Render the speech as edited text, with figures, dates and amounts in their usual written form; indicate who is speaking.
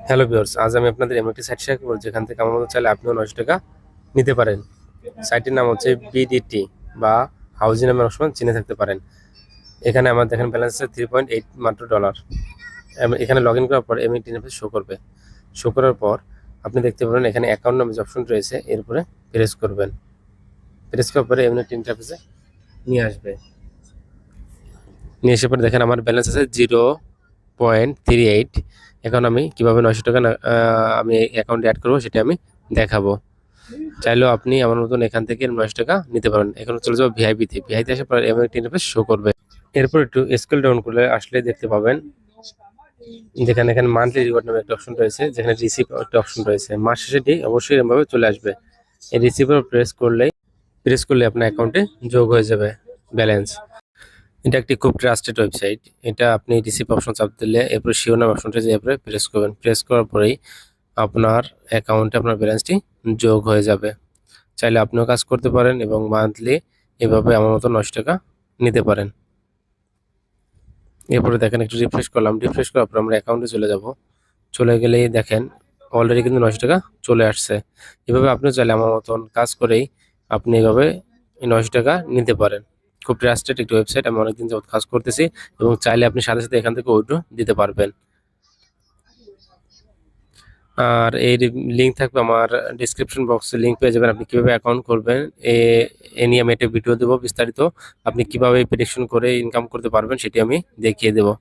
Speaker 1: Hello viewers, আজ আমি আপনাদের এমন একটি সাইট শেয়ার করব যেখান থেকে আমার মতো চাইলে আপনিও 900 টাকা নিতে পারেন। সাইটের নাম হচ্ছে বিডিটি বা হাউজিং নামে অনেক সময় চিনে থাকতে পারেন। এখানে আমার দেখেন ব্যালেন্স আছে 3.8 মাত্র ডলার। এখানে লগ ইন করার পর এমনি ইন্টারফেস শো করবে। শো করার পর আপনি দেখতে পাবেন এখানে অ্যাকাউন্ট নামে যে অপশন রয়েছে এরপরে প্রেস করবেন। প্রেস করার পরে এমনি ইন্টারফেসে নিয়ে আসবে। নিয়ে এসে পরে দেখেন আমার ব্যালেন্স আছে 0.38। এখন আমি কিভাবে 900 টাকা আমি অ্যাকাউন্টে অ্যাড করবো সেটা আমি দেখাবো। চাইলেও আপনি আমার মতন এখান থেকে 900 টাকা নিতে পারেন। এখন চলে যাবো ভিআইপিতে। ভিআইপিতে আসার পর এমন একটি ইন্টারফেস শো করবে। এরপর একটু স্ক্রল ডাউন করলে আসলে দেখতে পাবেন যেখানে এখানে মান্থলি রিওয়ার্ড নামে একটা অপশন রয়েছে, যেখানে রিসিভ একটা অপশন রয়েছে। মাস শেষে অবশ্যই এরকমভাবে চলে আসবে। এই রিসিভার প্রেস করলে আপনার অ্যাকাউন্টে যোগ হয়ে যাবে ব্যালেন্স। এটা একটি খুব ট্রাস্টেড ওয়েবসাইট। এটা আপনি রিসিভ অপশন চাপ দিলে এরপরে শিওর নাম অপশনটা যে এরপরে প্রেস করবেন। প্রেস করার পরেই আপনার অ্যাকাউন্টে আপনার ব্যালেন্সটি যোগ হয়ে যাবে। চাইলে আপনিও কাজ করতে পারেন এবং মান্থলি এভাবে আমার মতো 900 টাকা নিতে পারেন। এরপরে দেখেন একটু রিফ্রেশ করলাম। রিফ্রেশ করার পর আমরা অ্যাকাউন্টে চলে যাব। চলে গেলেই দেখেন অলরেডি কিন্তু 900 টাকা চলে আসছে। এভাবে আপনিও চাইলে আমার মতন কাজ করেই আপনি এভাবে 900 টাকা নিতে পারেন। খুব ট্রাস্টেড একটি ওয়েবসাইট। আমি অনেকদিন যাবত কাজ করতেছি এবং চাইলে আপনি সাথে সাথে এখান থেকে উইথড্র দিতে পারবেন। আর এই লিঙ্ক থাকবে আমার ডিসক্রিপশন বক্সে, লিঙ্ক পেয়ে যাবেন আপনি কিভাবে অ্যাকাউন্ট করবেন। এ নিয়ে আমি একটা ভিডিও দেবো বিস্তারিত। আপনি কিভাবে প্রেডিকশন করে ইনকাম করতে পারবেন সেটি আমি দেখিয়ে দেবো।